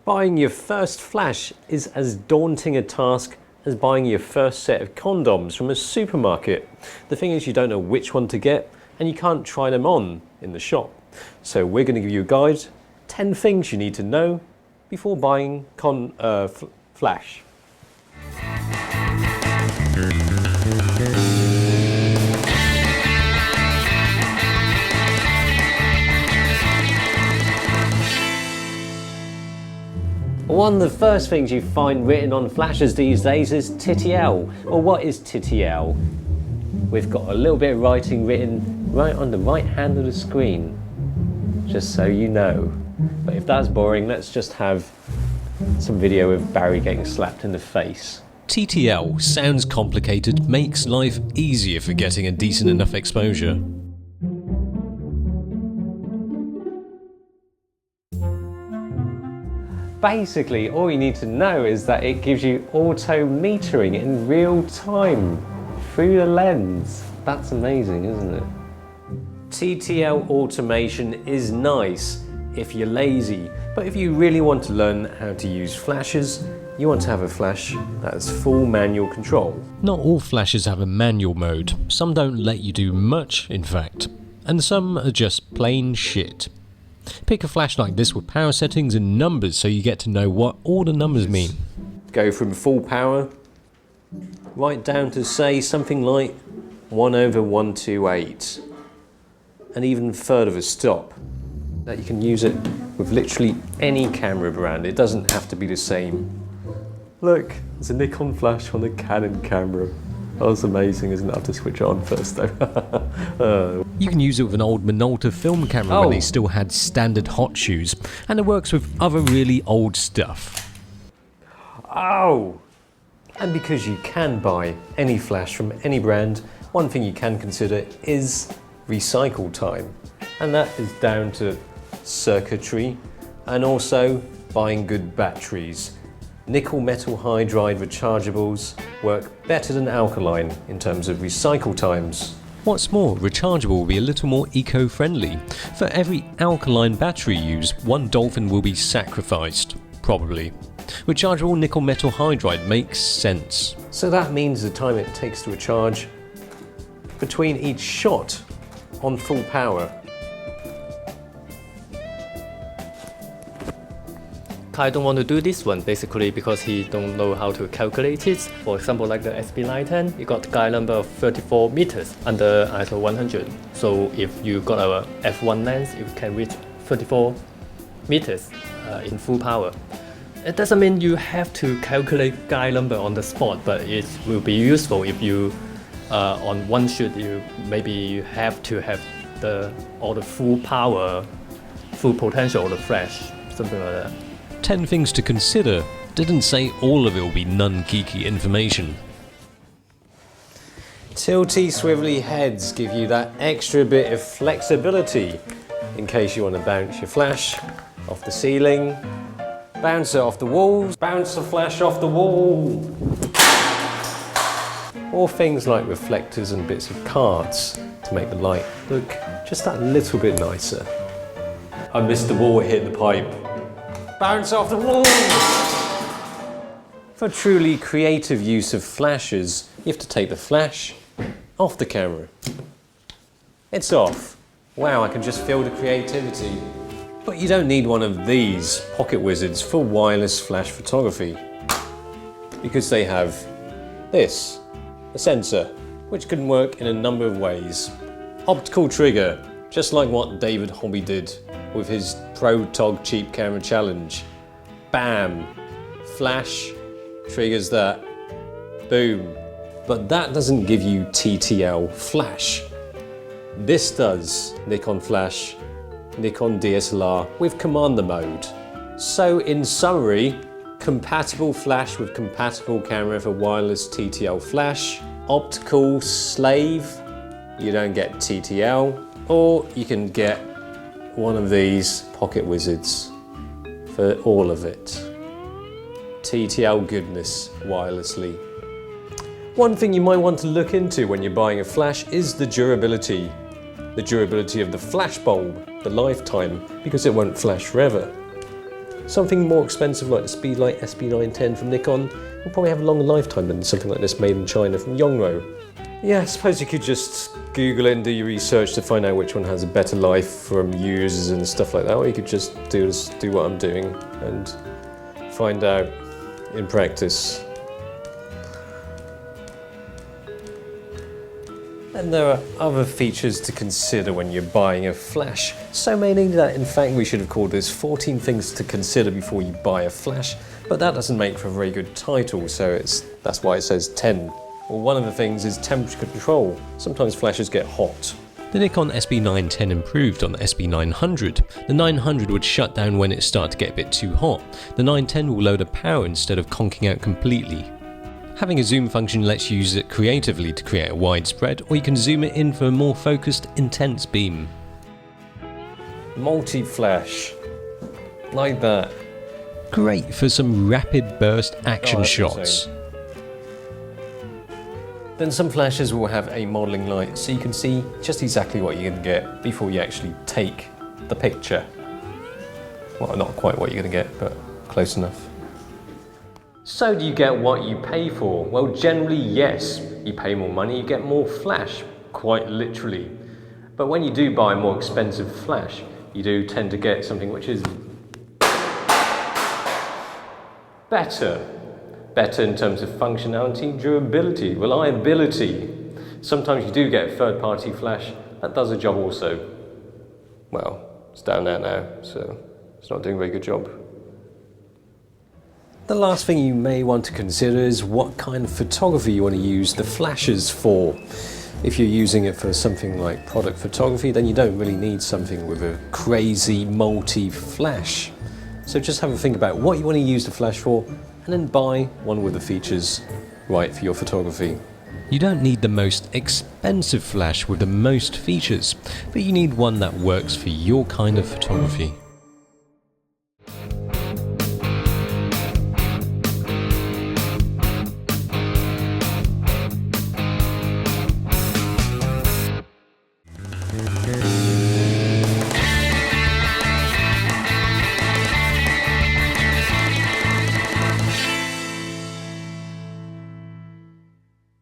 Buying your first flash is as daunting a task as buying your first set of condoms from a supermarket. The thing is, you don't know which one to get and you can't try them on in the shop. So we're going to give you a guide, 10 things you need to know before buying flash. One of the first things you find written on flashes these days is TTL. Well, what is TTL? We've got a little bit of writing written right on the right hand of the screen, just so you know. But if that's boring, let's just have some video of Barry getting slapped in the face. TTL sounds complicated, makes life easier for getting a decent enough exposure. Basically, all you need to know is that it gives you auto metering in real time through the lens. That's amazing, isn't it? TTL automation is nice if you're lazy, but if you really want to learn how to use flashes, you want to have a flash that has full manual control. Not all flashes have a manual mode. Some don't let you do much, in fact, and some are just plain shit. Pick a flash like this with power settings and numbers so you get to know what all the numbers mean. Go from full power right down to, say, something like 1/128, and even further stop. That you can use it with literally any camera brand. It doesn't have to be the same. Look, there's a Nikon flash on the Canon camera. Oh, that's amazing, isn't it? I have to switch it on first though. You can use it with an old Minolta film camera when they still had standard hot shoes, and it works with other really old stuff. Oh! And because you can buy any flash from any brand, one thing you can consider is recycle time. And that is down to circuitry and also buying good batteries. Nickel metal hydride rechargeables work better than alkaline in terms of recycle times. What's more, rechargeable will be a little more eco-friendly. For every alkaline battery used, one dolphin will be sacrificed, probably. Rechargeable nickel metal hydride makes sense. So that means the time it takes to recharge between each shot on full power. I don't want to do this one basically because he don't know how to calculate it. For example, like the SB910, it got guide number of 34 meters under ISO 100. So if you got a f1 lens, you can reach 34 meters in full power. It doesn't mean you have to calculate guide number on the spot, but it will be useful if you on one shoot you have to have all the full power, full potential of the flash, something like that. 10 things to consider. Didn't say all of it will be non-geeky information. Tilty Swively heads give you that extra bit of flexibility in case you want to bounce your flash off the ceiling, bounce it off the walls, bounce the flash off the wall. Or things like reflectors and bits of cards to make the light look just that little bit nicer. I missed the ball, it hit the pipe. Bounce off the wall! For truly creative use of flashes, you have to take the flash off the camera. It's off. Wow, I can just feel the creativity. But you don't need one of these pocket wizards for wireless flash photography, because they have this, a sensor, which can work in a number of ways. Optical trigger, just like what David Hobby did with his Pro Tog Cheap Camera Challenge. Bam! Flash triggers that. Boom. But that doesn't give you TTL flash. This does. Nikon flash, Nikon DSLR with commander mode. So in summary, compatible flash with compatible camera for wireless TTL flash, optical slave, you don't get TTL, or you can get one of these pocket wizards for all of it. TTL goodness wirelessly. One thing you might want to look into when you're buying a flash is the durability. The durability of the flash bulb, the lifetime, because it won't flash forever. Something more expensive like the Speedlight SB910 from Nikon will probably have a longer lifetime than something like this made in China from Yongro. Yeah, I suppose you could just Google it and do your research to find out which one has a better life from users and stuff like that, or you could just do what I'm doing and find out in practice. And there are other features to consider when you're buying a flash. So many that in fact we should have called this 14 things to consider before you buy a flash, but that doesn't make for a very good title, so that's why it says 10. Well, one of the things is temperature control. Sometimes flashes get hot. The Nikon SB910 improved on the SB900. The 900 would shut down when it started to get a bit too hot. The 910 will load a power instead of conking out completely. Having a zoom function lets you use it creatively to create a widespread, or you can zoom it in for a more focused, intense beam. Multi-flash. Like that. Great for some rapid burst action that's shots. insane. Then some flashes will have a modelling light, so you can see just exactly what you're going to get before you actually take the picture. Well, not quite what you're going to get, but close enough. So do you get what you pay for? Well, generally yes. You pay more money, you get more flash, quite literally. But when you do buy a more expensive flash, you do tend to get something which is better. Better in terms of functionality, durability, reliability. Sometimes you do get a third-party flash that does a job also. Well, it's down there now, so it's not doing a very good job. The last thing you may want to consider is what kind of photography you want to use the flashes for. If you're using it for something like product photography, then you don't really need something with a crazy multi-flash. So just have a think about what you want to use the flash for, and then buy one with the features right for your photography. You don't need the most expensive flash with the most features, but you need one that works for your kind of photography.